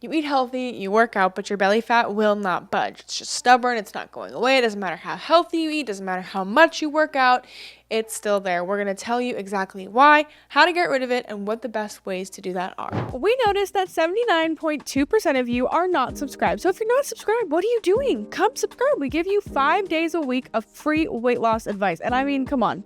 You eat healthy, you work out, but your belly fat will not budge. It's just stubborn. It's not going away. It doesn't matter how healthy you eat. It doesn't matter how much you work out. It's still there. We're going to tell you exactly why, how to get rid of it, and what the best ways to do that are. We noticed that 79.2% of you are not subscribed. So if you're not subscribed, what are you doing? Come subscribe. We give you 5 days a week of free weight loss advice. And I mean, come on.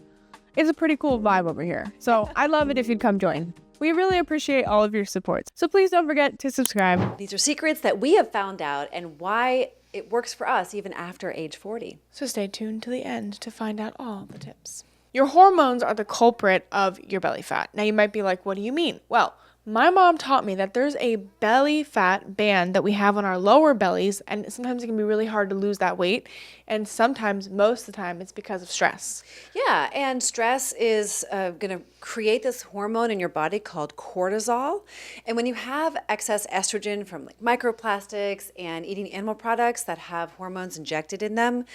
It's a pretty cool vibe over here. So I'd love it if you'd come join. We really appreciate all of your support. So please don't forget to subscribe. These are secrets that we have found out and why it works for us even after age 40. So stay tuned to the end to find out all the tips. Your hormones are the culprit of your belly fat. Now you might be like, what do you mean? Well, my mom taught me that there's a belly fat band that we have on our lower bellies, and sometimes it can be really hard to lose that weight. And sometimes, most of the time, it's because of stress. Yeah, and stress is going to create this hormone in your body called cortisol. And when you have excess estrogen from like microplastics and eating animal products that have hormones injected in them,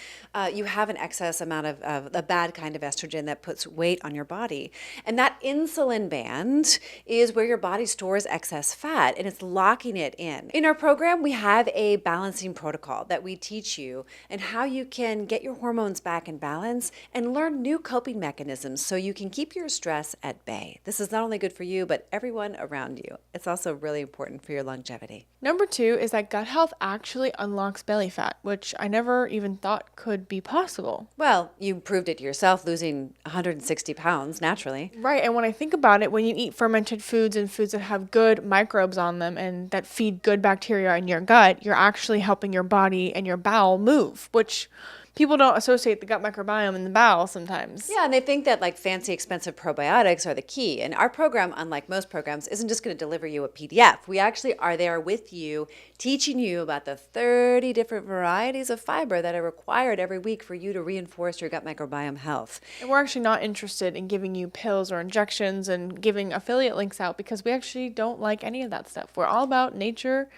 you have an excess amount of a bad kind of estrogen that puts weight on your body. And that insulin band is where your body stores excess fat and it's locking it in. In our program, we have a balancing protocol that we teach you and how you can get your hormones back in balance and learn new coping mechanisms so you can keep your stress at bay. This is not only good for you, but everyone around you. It's also really important for your longevity. Number 2 is that gut health actually unlocks belly fat, which I never even thought could be possible. Well, you proved it yourself, losing 160 pounds naturally. Right, and when I think about it, when you eat fermented foods and foods that have good microbes on them and that feed good bacteria in your gut, you're actually helping your body and your bowel move, which people don't associate the gut microbiome and the bowel sometimes. Yeah, and they think that like fancy, expensive probiotics are the key. And our program, unlike most programs, isn't just going to deliver you a PDF. We actually are there with you, teaching you about the 30 different varieties of fiber that are required every week for you to reinforce your gut microbiome health. And we're actually not interested in giving you pills or injections and giving affiliate links out because we actually don't like any of that stuff. We're all about nature.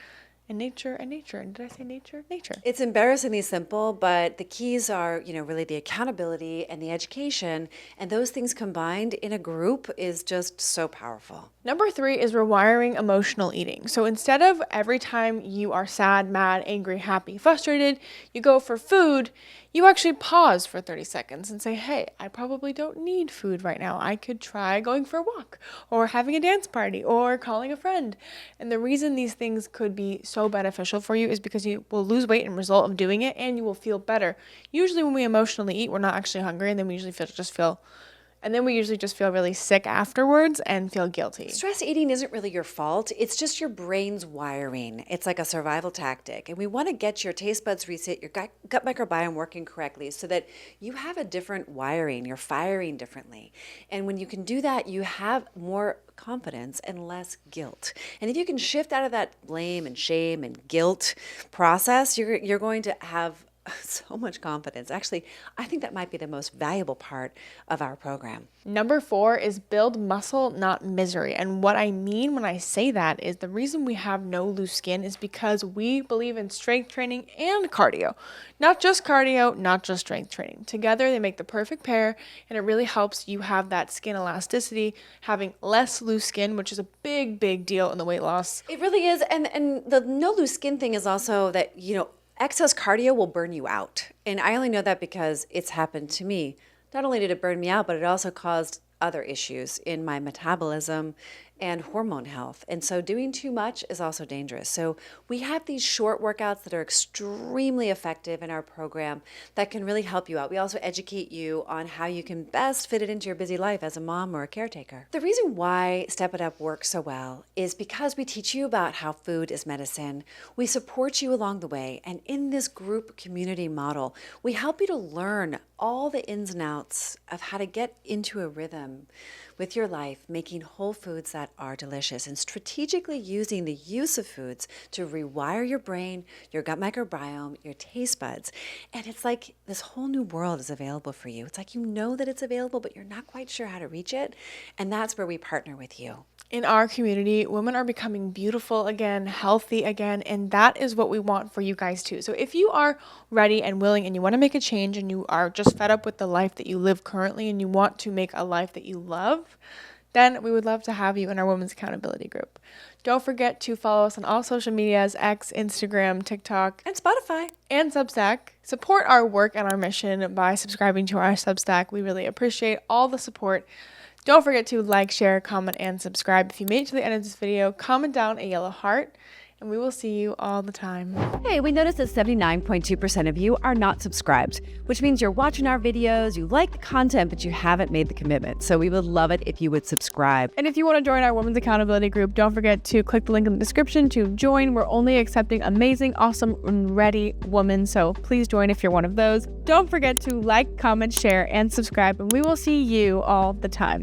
And nature and nature. And did I say nature? Nature. It's embarrassingly simple, but the keys are, really the accountability and the education. And those things combined in a group is just so powerful. Number 3 is rewiring emotional eating. So instead of every time you are sad, mad, angry, happy, frustrated, you go for food, you actually pause for 30 seconds and say, hey, I probably don't need food right now. I could try going for a walk or having a dance party or calling a friend. And the reason these things could be so beneficial for you is because you will lose weight as a result of doing it and you will feel better. Usually when we emotionally eat, we're not actually hungry and then we usually just feel really sick afterwards and feel guilty. Stress eating isn't really your fault. It's just your brain's wiring. It's like a survival tactic. And we want to get your taste buds reset, your gut microbiome working correctly so that you have a different wiring. You're firing differently. And when you can do that, you have more confidence and less guilt. And if you can shift out of that blame and shame and guilt process, you're going to have so much confidence. Actually, I think that might be the most valuable part of our program. Number 4 is build muscle, not misery. And what I mean when I say that is the reason we have no loose skin is because we believe in strength training and cardio. Not just cardio, not just strength training. Together, they make the perfect pair, and it really helps you have that skin elasticity, having less loose skin, which is a big, big deal in the weight loss. It really is. And the no loose skin thing is also that, excess cardio will burn you out. And I only know that because it's happened to me. Not only did it burn me out, but it also caused other issues in my metabolism and hormone health. And so doing too much is also dangerous. So we have these short workouts that are extremely effective in our program that can really help you out. We also educate you on how you can best fit it into your busy life as a mom or a caretaker. The reason why Step It Up works so well is because we teach you about how food is medicine. We support you along the way. And in this group community model, we help you to learn all the ins and outs of how to get into a rhythm with your life, making whole foods that are delicious and strategically using the use of foods to rewire your brain, your gut microbiome, your taste buds. And it's like this whole new world is available for you. It's like you know that it's available, but you're not quite sure how to reach it. And that's where we partner with you. In our community, women are becoming beautiful again, healthy again, and that is what we want for you guys too. So if you are ready and willing and you want to make a change and you are just fed up with the life that you live currently and you want to make a life that you love, then we would love to have you in our Women's Accountability Group. Don't forget to follow us on all social medias, X, Instagram, TikTok, And Spotify. and Substack. Support our work and our mission by subscribing to our Substack. We really appreciate all the support. Don't forget to like, share, comment, and subscribe. If you made it to the end of this video, comment down a yellow heart, and we will see you all the time. Hey, we noticed that 79.2% of you are not subscribed, which means you're watching our videos, you like the content, but you haven't made the commitment. So we would love it if you would subscribe. And if you want to join our Women's Accountability Group, don't forget to click the link in the description to join. We're only accepting amazing, awesome, and ready women, so please join if you're one of those. Don't forget to like, comment, share, and subscribe, and we will see you all the time.